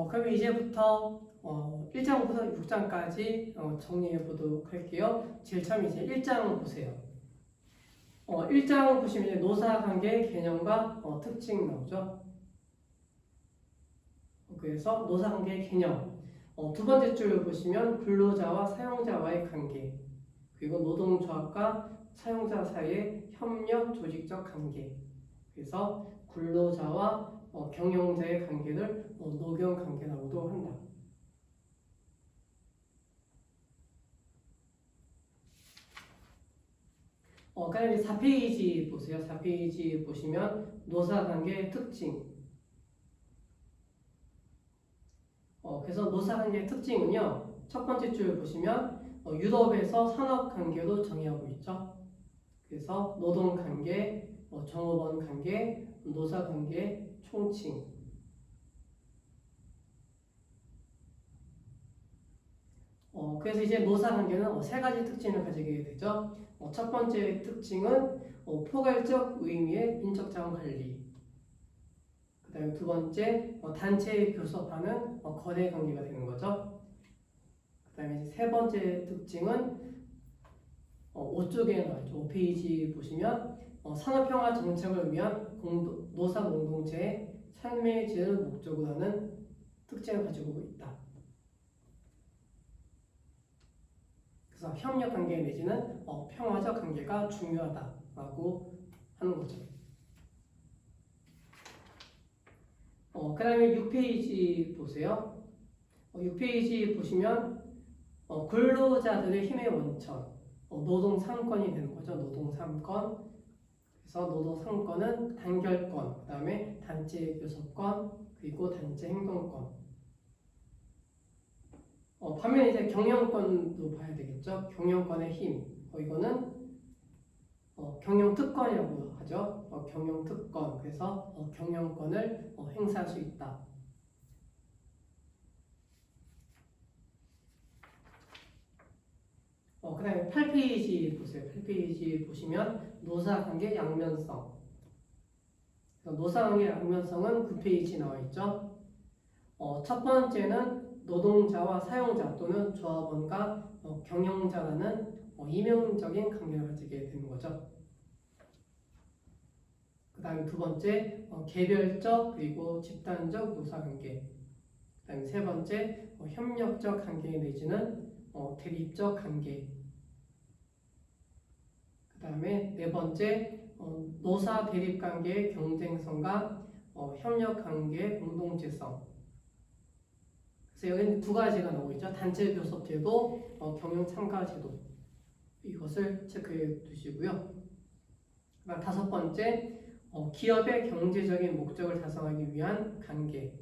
그럼 이제부터 1장부터 6장까지 정리해 보도록 할게요. 제일 처음 이제 1장 보세요. 1장 보시면 이제 노사관계 개념과 특징 나오죠. 그래서 노사관계 개념. 두 번째 줄 보시면 근로자와 사용자와의 관계, 그리고 노동조합과 사용자 사이의 협력 조직적 관계. 그래서 근로자와 경영자의 관계를 노경 관계라고도 한다. 그다음에 4페이지 보세요. 4페이지 보시면 노사관계의 특징. 그래서 노사관계의 특징은요. 첫 번째 줄 보시면 유럽에서 산업관계도 정의하고 있죠. 그래서 노동관계, 종업원 관계, 노사관계, 총칭. 그래서 이제 노사관계는 세 가지 특징을 가지게 되죠. 첫 번째 특징은 포괄적 의미의 인적자원 관리. 그 다음에 두 번째 단체에 교섭하는 거래 관계가 되는 거죠. 그 다음에 세 번째 특징은 5쪽에 나와있죠. 5페이지 보시면 산업평화 정책을 위한 노사 공동체의 삶의 질을 목적으로 하는 특징을 가지고 있다. 그래서 협력 관계 내지는 평화적 관계가 중요하다라고 하는 거죠. 그 다음에 6페이지 보세요. 6페이지 보시면 근로자들의 힘의 원천, 노동 3권이 되는 거죠. 노동 3권. 그래서 노동 3권은 단결권, 그 다음에 단체 교섭권, 그리고 단체 행동권. 반면에 이제 경영권도 봐야 되겠죠. 경영권의 힘. 이거는 경영특권이라고 하죠. 경영특권. 그래서 경영권을 행사할 수 있다. 그 다음에 8페이지 보세요. 8페이지 보시면 노사관계 양면성. 노사관계 양면성은 9페이지 나와 있죠. 첫 번째는 노동자와 사용자 또는 조합원과 경영자라는 이면적인 관계를 가지게 되는 거죠. 그 다음에 두 번째 개별적 그리고 집단적 노사관계. 그 다음에 세 번째 협력적 관계 내지는 대립적 관계. 그 다음에 네 번째 노사 대립 관계의 경쟁성과 협력 관계의 공동체성. 그래서 여기는 두 가지가 나오고 있죠. 단체 교섭 제도, 경영 참가 제도. 이것을 체크해 두시고요. 다섯 번째 기업의 경제적인 목적을 달성하기 위한 관계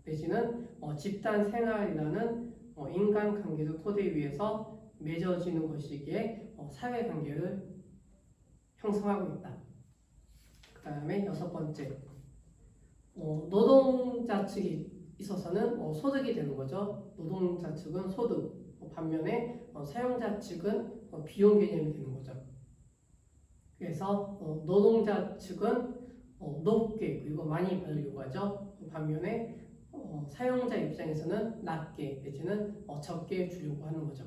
내지는 집단 생활이라는 인간 관계적 토대 위에서 맺어지는 것이기에 사회관계를 형성하고 있다. 그 다음에 여섯 번째 노동자 측이 있어서는 소득이 되는 거죠. 노동자 측은 소득, 반면에 사용자 측은 비용 개념이 되는 거죠. 그래서 노동자 측은 높게 그리고 많이 받으려고 하죠. 반면에 사용자 입장에서는 낮게 내지는 적게 주려고 하는 거죠.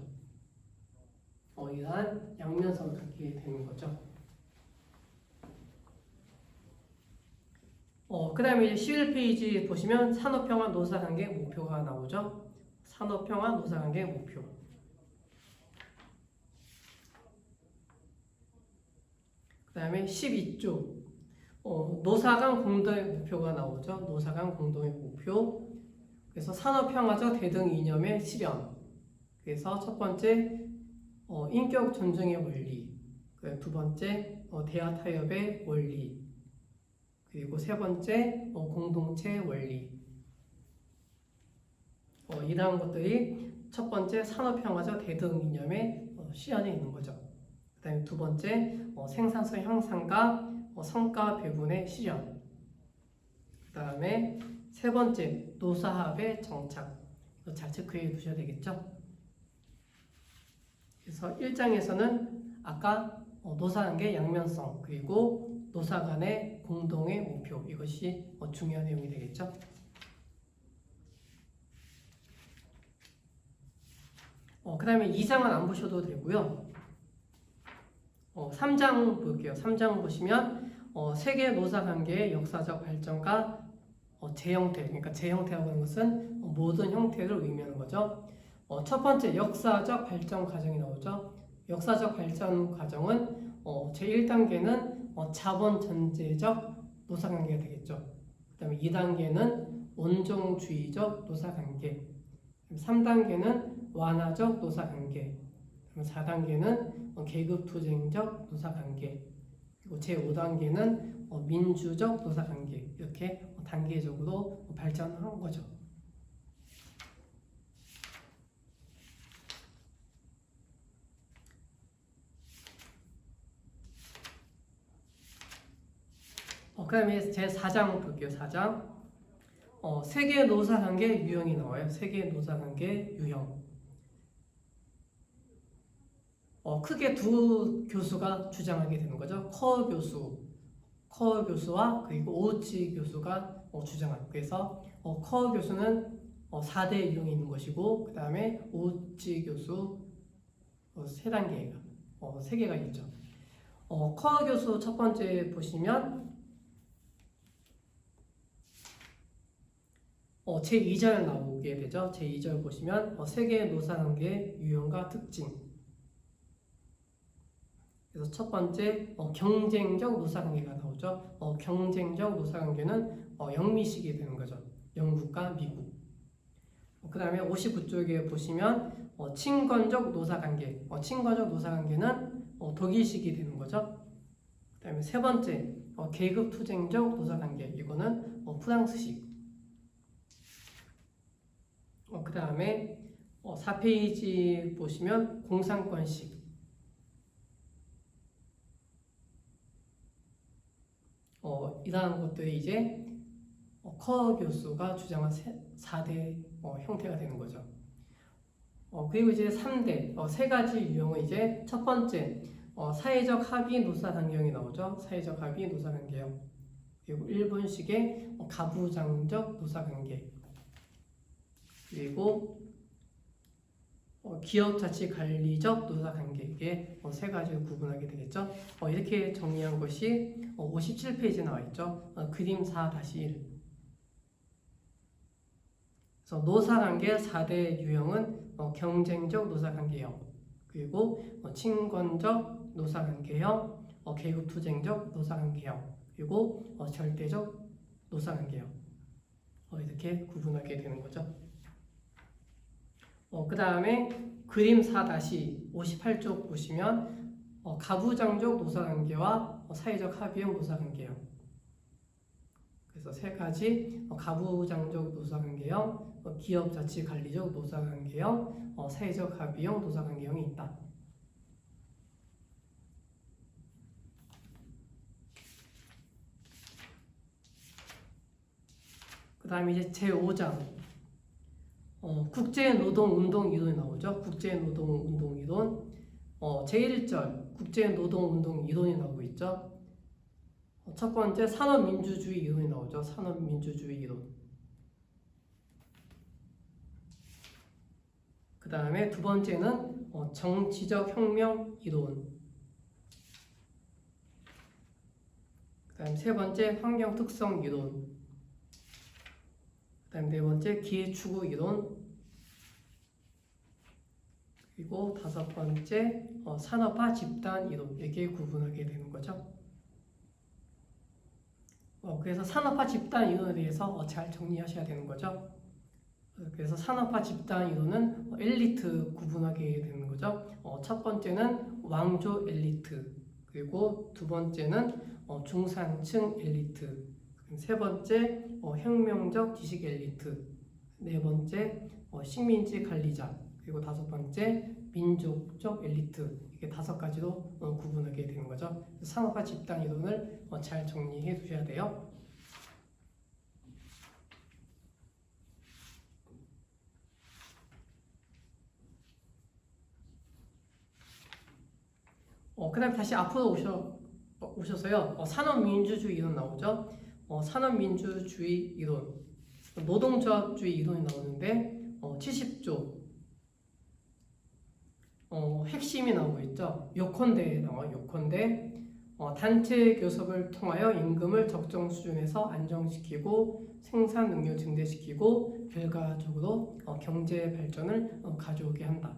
이러한 양면성을 갖게 되는 거죠. 그 다음에 이제 11페이지 보시면 산업평화 노사관계 목표가 나오죠. 산업평화 노사관계 목표. 그 다음에 12조 노사 간 공동의 목표가 나오죠. 노사 간 공동의 목표. 그래서 산업평화적 대등 이념의 실현. 그래서 첫 번째 인격 존중의 원리. 두 번째 대화 타협의 원리. 그리고 세 번째 공동체 원리. 이러한 것들이 첫 번째 산업평화적 대등 이념의 실현에 있는 거죠. 그 다음에 두 번째 생산성 향상과 성과 배분의 실현. 그 다음에 세 번째 노사합의 정착. 잘 체크해 두셔야 되겠죠. 그래서 1장에서는 아까 노사관계 양면성 그리고 노사 간의 공동의 목표, 이것이 중요한 내용이 되겠죠. 그 다음에 2장은 안 보셔도 되고요. 3장 볼게요. 3장 보시면 세계 노사관계의 역사적 발전과 재형태, 그러니까 재형태라고 하는 것은 모든 형태를 의미하는 거죠. 첫 번째 역사적 발전 과정이 나오죠. 역사적 발전 과정은 제1단계는 자본 전제적 노사관계가 되겠죠. 그 다음에 2단계는 온종주의적 노사관계, 3단계는 완화적 노사관계, 4단계는 계급투쟁적 노사관계, 그리고 제5단계는 민주적 노사관계, 이렇게 단계적으로 발전한 거죠. 그 다음에 제4장 볼게요. 4장. 세계 노사관계 유형이 나와요. 세계 노사관계 유형. 크게 두 교수가 주장하게 되는 거죠. 커 교수와 그리고 오우치 교수가 주장하고, 그래서 커 교수는 4대 유형이 있는 것이고, 그 다음에 오우치 교수 3단계가 3개가 있죠. 커 교수 첫 번째 보시면 제2절 나오게 되죠. 제2절 보시면 세계 노사관계 유형과 특징. 그래서 첫 번째 경쟁적 노사관계가 나오죠. 경쟁적 노사관계는 영미식이 되는 거죠. 영국과 미국. 그 다음에 59쪽에 보시면 친권적 노사관계. 친권적 노사관계는 독일식이 되는 거죠. 그 다음에 세 번째 계급투쟁적 노사관계. 이거는 프랑스식. 그 다음에 4페이지 보시면 공산권식. 이러한 것들이 이제 커 교수가 주장한 4대 형태가 되는 거죠. 그리고 이제 3대, 3가지 유형은 이제 첫 번째, 사회적 합의 노사관계형이 나오죠. 사회적 합의 노사관계형. 그리고 일본식의 가부장적 노사관계. 그리고 기업자치관리적 노사관계, 이게 3가지로 구분하게 되겠죠. 이렇게 정리한 것이 57페이지에 나와 있죠. 그림 4-1. 그래서 노사관계 4대 유형은 경쟁적 노사관계형, 그리고 친권적 노사관계형, 계급투쟁적 노사관계형, 그리고 절대적 노사관계형, 이렇게 구분하게 되는 거죠. 그 다음에 그림 4-58쪽 보시면 가부장적 노사관계와 사회적 합의형 노사관계형. 그래서 3가지 가부장적 노사관계형, 기업자치관리적 노사관계형, 사회적 합의형 노사관계형이 있다. 그 다음에 이제 제5장 국제노동운동 이론이 나오죠. 국제노동운동 이론. 제1절 국제노동운동 이론이 나오고 있죠. 첫 번째 산업민주주의 이론이 나오죠. 산업민주주의 이론. 그 다음에 두 번째는 정치적 혁명 이론. 그 다음에 세 번째 환경 특성 이론. 그 다음에 네 번째 기회추구 이론. 그리고 5번째 산업화 집단 이론. 이렇게 구분하게 되는 거죠. 그래서 산업화 집단 이론에 대해서 잘 정리하셔야 되는 거죠. 그래서 산업화 집단 이론은 엘리트 구분하게 되는 거죠. 첫 번째는 왕조 엘리트, 그리고 두 번째는 중산층 엘리트, 세 번째 혁명적 지식 엘리트, 네 번째 식민지 관리자, 그리고 5번째 민족적 엘리트. 이게 5가지로 구분하게 되는 거죠. 산업화 집단 이론을 잘 정리해 두셔야 돼요. 그 다음에 다시 앞으로 오셔서요. 산업민주주의 이론 나오죠. 산업민주주의 이론, 노동조합주의 이론이 나오는데 70조 핵심이 나오고 있죠. 요컨대에 나와 요컨대 단체 교섭을 통하여 임금을 적정 수준에서 안정시키고 생산 능력 증대시키고 결과적으로 경제 발전을 가져오게 한다.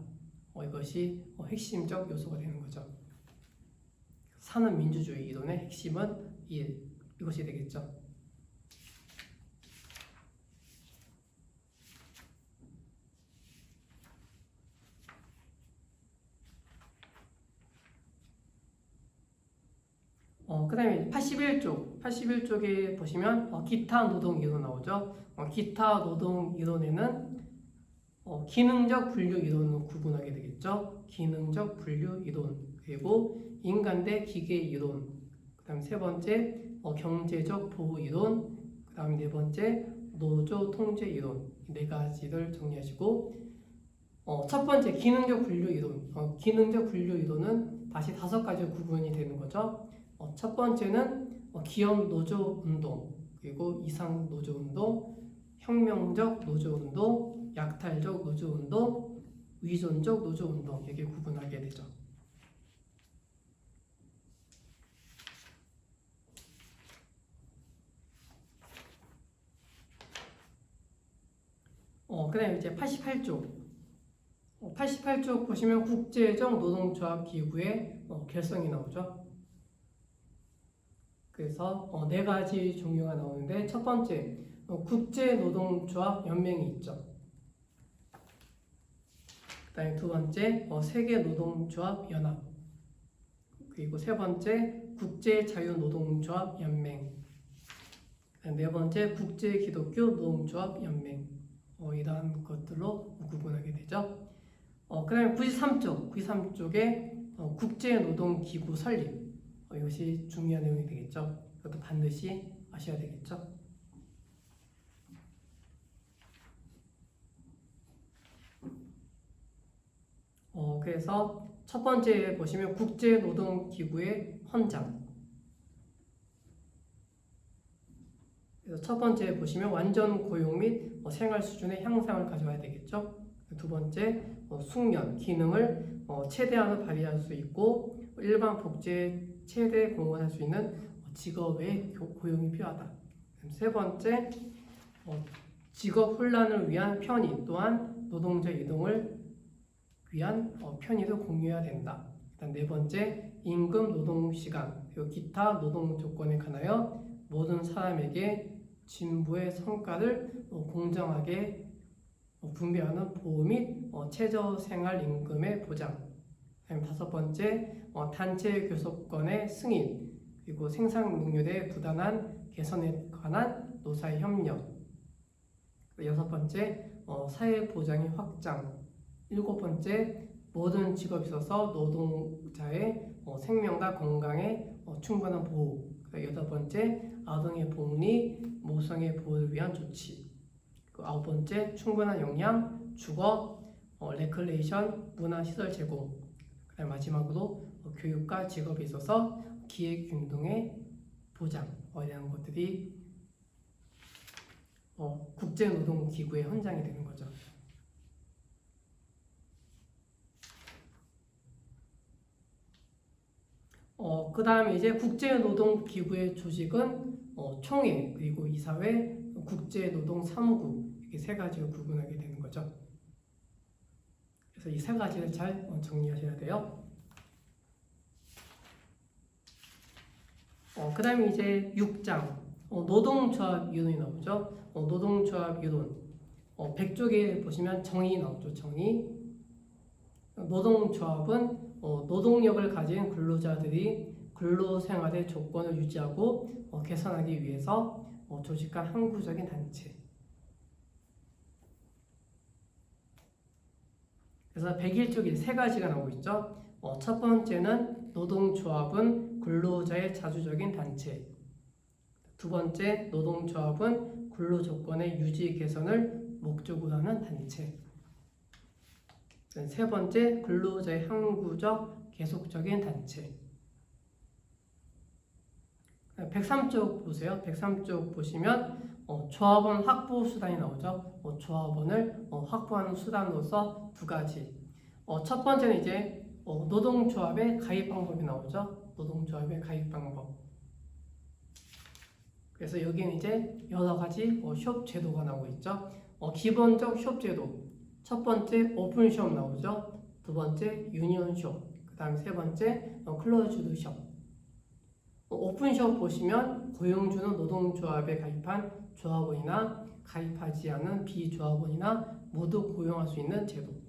이것이 핵심적 요소가 되는 거죠. 산업 민주주의 이론의 핵심은 이것이 되겠죠. 그 다음에 81쪽에 보시면 기타 노동 이론 나오죠. 기타 노동 이론에는 기능적 분류 이론으로 구분하게 되겠죠. 기능적 분류 이론, 그리고 인간 대 기계 이론, 그 다음 세 번째 경제적 보호 이론, 그 다음 네 번째 노조 통제 이론, 네 가지를 정리하시고 첫 번째 기능적 분류 이론, 기능적 분류 이론은 다시 5가지로 구분이 되는 거죠. 첫 번째는 기업 노조 운동, 그리고 이상 노조 운동, 혁명적 노조 운동, 약탈적 노조 운동, 의존적 노조 운동, 이렇게 구분하게 되죠. 그 다음에 이제 88쪽 보시면 국제적 노동조합 기구의 결성이 나오죠. 그래서 네 가지 종류가 나오는데, 첫 번째 국제노동조합 연맹이 있죠. 그 다음에 두 번째 세계노동조합 연합, 그리고 세 번째 국제자유노동조합 연맹, 네 번째 국제기독교 노동조합 연맹, 이러한 것들로 구분하게 되죠. 그 다음에 93쪽에 국제노동기구 설립, 이것이 중요한 내용이 되겠죠. 이것도 반드시 아셔야 되겠죠. 그래서 첫 번째 보시면 국제노동기구의 헌장. 그래서 첫 번째 보시면 완전 고용 및 생활 수준의 향상을 가져와야 되겠죠. 두 번째 숙련, 기능을 최대한으로 발휘할 수 있고 일반 복지에 최대 공헌할 수 있는 직업의 고용이 필요하다. 세 번째 직업 혼란을 위한 편의, 또한 노동자 이동을 위한 편의도 공유해야 된다. 일단 네 번째 임금 노동 시간 그리고 기타 노동 조건에 관하여 모든 사람에게 진부의 성과를 공정하게 분배하는 보호 및 최저생활 임금의 보장. 다섯 번째 단체 교섭권의 승인, 그리고 생산 능률의 부단한 개선에 관한 노사의 협력. 여섯 번째 사회 보장의 확장. 일곱 번째 모든 직업에 있어서 노동자의 생명과 건강에 충분한 보호. 여덟 번째 아동의 복리, 모성의 보호를 위한 조치. 아홉 번째 충분한 영양, 주거, 레클레이션, 문화시설 제공. 마지막으로 교육과 직업에 있어서 기획균등의 보장, 이런 것들이 국제노동기구의 헌장이 되는 거죠. 그 다음에 이제 국제노동기구의 조직은 총회, 그리고 이사회, 국제노동사무국, 이렇게 세 가지로 구분하게 되는 거죠. 그래서 이 세 가지를 잘 정리하셔야 돼요. 그 다음에 이제 6장 노동조합 이론이 나오죠. 노동조합 이론 100쪽에 보시면 정의 나오죠. 정의. 노동조합은 노동력을 가진 근로자들이 근로생활의 조건을 유지하고 개선하기 위해서 조직한 항구적인 단체. 그래서 101쪽에 세 가지가 나오고 있죠. 첫 번째는 노동조합은 근로자의 자주적인 단체. 두 번째, 노동조합은 근로조건의 유지 개선을 목적으로 하는 단체. 세 번째, 근로자의 항구적 계속적인 단체. 103쪽 보세요. 103쪽 보시면 조합원 확보 수단이 나오죠. 조합원을 확보하는 수단으로서 두 가지. 첫 번째는 이제 노동조합의 가입 방법이 나오죠. 노동조합의 가입 방법. 그래서 여기는 이제 여러 가지 휴업 제도가 나오고 있죠. 기본적 휴업 제도. 첫 번째 오픈 휴업 나오죠. 두 번째 유니언 휴업. 그 다음에 세 번째 클로즈드 휴업. 오픈 휴업 보시면 고용주는 노동조합에 가입한 조합원이나 가입하지 않은 비조합원이나 모두 고용할 수 있는 제도.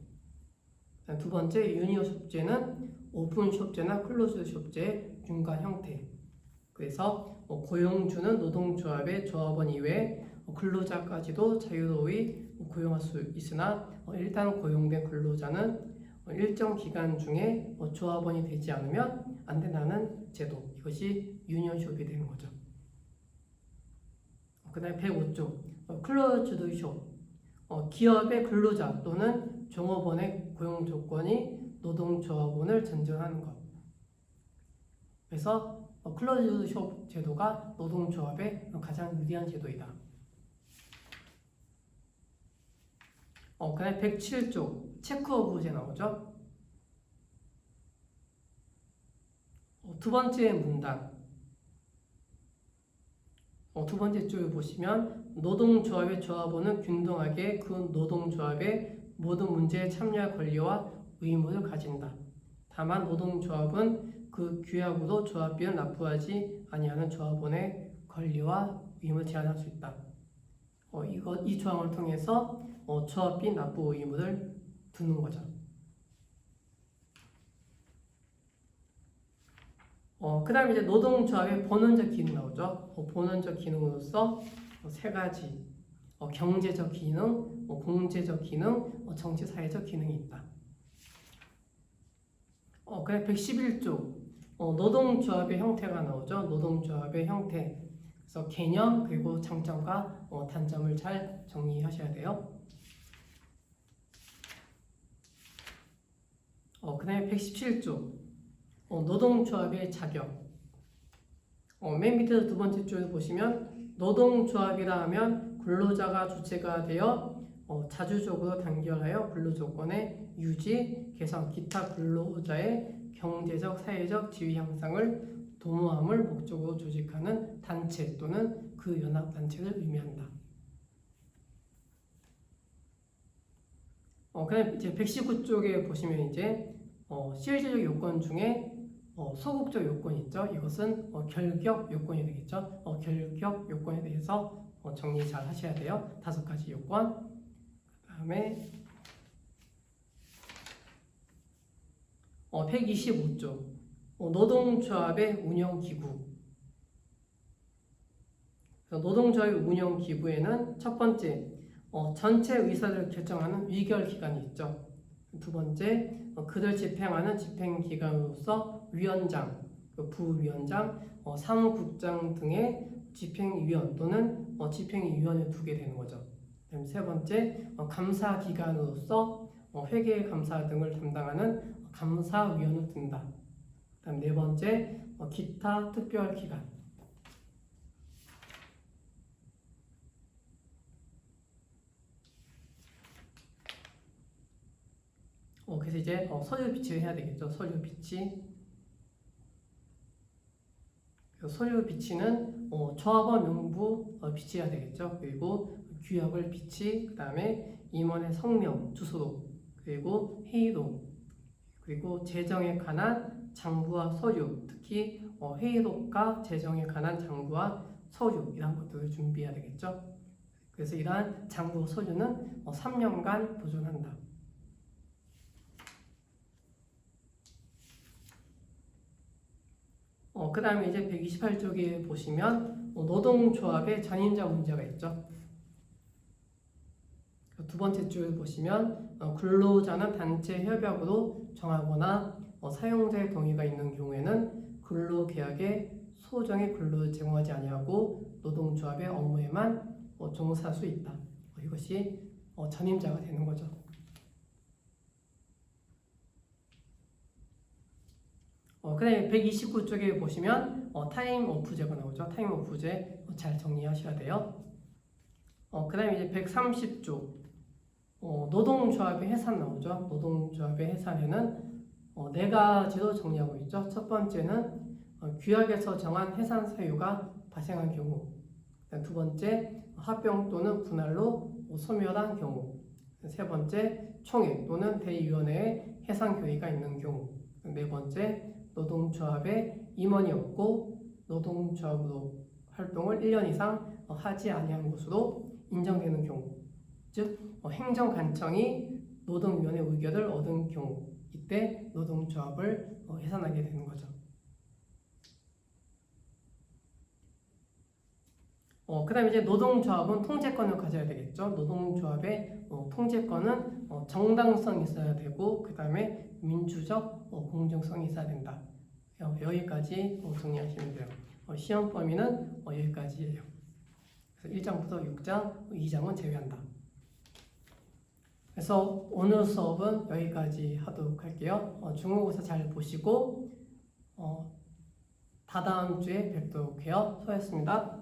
두 번째 유니언 휴업제는 오픈 휴업제나 클로즈드 휴업제의 중간 형태. 그래서 고용주는 노동조합의 조합원 이외에 근로자까지도 자유로이 고용할 수 있으나 일단 고용된 근로자는 일정 기간 중에 조합원이 되지 않으면 안 된다는 제도. 이것이 유니언 휴업이 되는 거죠. 그 다음에 105조 클로즈드 휴업. 기업의 근로자 또는 종업원의 고용 조건이 노동조합원을 전제하는 것. 그래서 클로즈드 휴업 제도가 노동조합에 가장 유리한 제도이다. 그 다음에 107조 체크 오브제 나오죠. 두 번째 문단. 두 번째 쪽에 보시면 노동조합의 조합원은 균등하게 그 노동조합의 모든 문제에 참여할 권리와 의무를 가진다. 다만 노동조합은 그 규약으로 조합비를 납부하지 아니하는 조합원의 권리와 의무를 제한할 수 있다. 이 조항을 통해서 조합비 납부 의무를 두는 거죠. 그 다음에 이제 노동조합의 본원적 기능 나오죠. 본원적 기능으로서 세 가지. 경제적 기능, 공제적 기능, 정치사회적 기능이 있다. 그래 111조. 노동조합의 형태가 나오죠. 노동조합의 형태. 그래서 개념 그리고 장점과 단점을 잘 정리하셔야 돼요. 그 다음에 117조. 노동조합의 자격. 맨 밑에 두 번째 줄을 보시면 노동조합이라 하면 근로자가 주체가 되어 자주적으로 단결하여 근로조건의 유지, 개선, 기타 근로자의 경제적, 사회적 지위 향상을 도모함을 목적으로 조직하는 단체 또는 그 연합단체를 의미한다. 그다음 이제 119쪽에 보시면 이제 실질적 요건 중에 소극적 요건이 있죠. 이것은 결격 요건이 되겠죠. 결격 요건에 대해서 정리 잘 하셔야 돼요. 5가지 요건. 그 다음에 125조 노동조합의 운영기구. 노동조합의 운영기구에는 첫 번째 전체 의사를 결정하는 의결기관이 있죠. 두 번째 그들 집행하는 집행기관으로서 위원장, 부위원장, 사무국장 등의 집행위원 또는 집행위원을 두게 되는 거죠. 그다음 세 번째 감사기관으로서 회계 감사 등을 담당하는 감사위원을 둔다. 그다음 네 번째 기타 특별기관. 그래서 이제 서류 비치를 해야 되겠죠. 서류 비치. 서류 비치는 조합원 명부 비치해야 되겠죠. 그리고 규약을 비치, 그 다음에 임원의 성명, 주소록, 그리고 회의록, 그리고 재정에 관한 장부와 서류, 특히 회의록과 재정에 관한 장부와 서류 이런 것들을 준비해야 되겠죠. 그래서 이러한 장부 서류는 3년간 보존한다. 그 다음에 이제 128쪽에 보시면 노동조합의 전임자 문제가 있죠. 두 번째 줄을 보시면 근로자는 단체 협약으로 정하거나 사용자의 동의가 있는 경우에는 근로계약의 소정의 근로를 제공하지 아니하고 노동조합의 업무에만 종사할 수 있다. 이것이 전임자가 되는 거죠. 그 다음에 129쪽에 보시면 타임 오프제가 나오죠. 타임 오프제 잘 정리하셔야 돼요. 그 다음에 이제 130조 노동조합의 해산 나오죠. 노동조합의 해산에는 네 가지로 정리하고 있죠. 첫 번째는 규약에서 정한 해산 사유가 발생한 경우, 두 번째 합병 또는 분할로 소멸한 경우, 세 번째 총회 또는 대의위원회의 해산 결의가 있는 경우, 네 번째 노동조합의 임원이 없고 노동조합으로 활동을 1년 이상 하지 아니한 것으로 인정되는 경우, 즉 행정관청이 노동위원회 의결을 얻은 경우, 이때 노동조합을 해산하게 되는 거죠. 그 다음에 이제 노동조합은 통제권을 가져야 되겠죠. 노동조합의 통제권은 정당성이 있어야 되고, 그 다음에 민주적 공정성이 있어야 된다. 여기까지 정리하시면 돼요. 시험 범위는 여기까지예요. 그래서 1장부터 6장, 2장은 제외한다. 그래서 오늘 수업은 여기까지 하도록 할게요. 중국어사 잘 보시고 다다음 주에 뵙도록 해요. 수고하셨습니다.